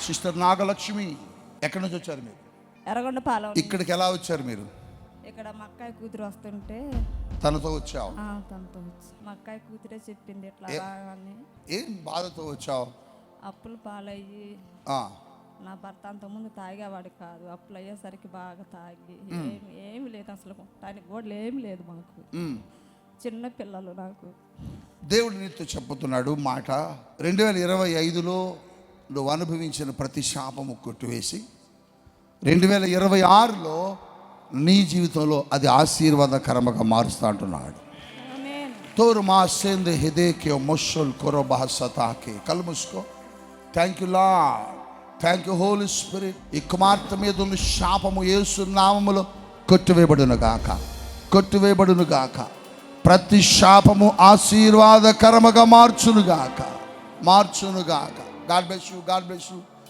Sister Nagalakshmi, ఎక్కడి నుంచి వచ్చారు మీరు? ఎర్రగొండపాలెం. ఇక్కడికి ఎలా వచ్చారు మీరు? ఇక్కడ మా అక్కాయి కూతురు వస్తుంటే తనతో వచ్చావు? తనతో వచ్చి మా అక్కాయి కూతురే చెప్పింది ఇట్లా అని. ఏం బాధతో వచ్చావు? అప్పులు పాలయ్యి, నా భర్త అంతకుముందు తాగేవాడు కాదు, అప్పులు అయ్యేసరికి బాగా తాగి ఏమి లేదు అసలు, దానికి గోడలు ఏమి లేదు మాకు, చిన్న పిల్లలు. నాకు దేవుడు నీతో చెప్పుతున్నాడు మాట, 2025లో నువ్వు అనుభవించిన ప్రతి శాపము కొట్టివేసి 2026లో నీ జీవితంలో అది ఆశీర్వాదకరంగా మారుస్తా అంటున్నాడు. తోరు మా సేందే హెదేకే మొషల్ కొరో బహసతాకే. కళ్ళు మూసుకో. Thank you Lord, thank you Holy Spirit. ఈ కుమార్తె మీద ఉన్న శాపము యేసు నామములో కొట్టివేయబడును గాక, కొట్టివేయబడును గాక. ప్రతి శాపము ఆశీర్వాదకరముగా మార్చును గాక, మార్చును గాక. God bless you, God bless you.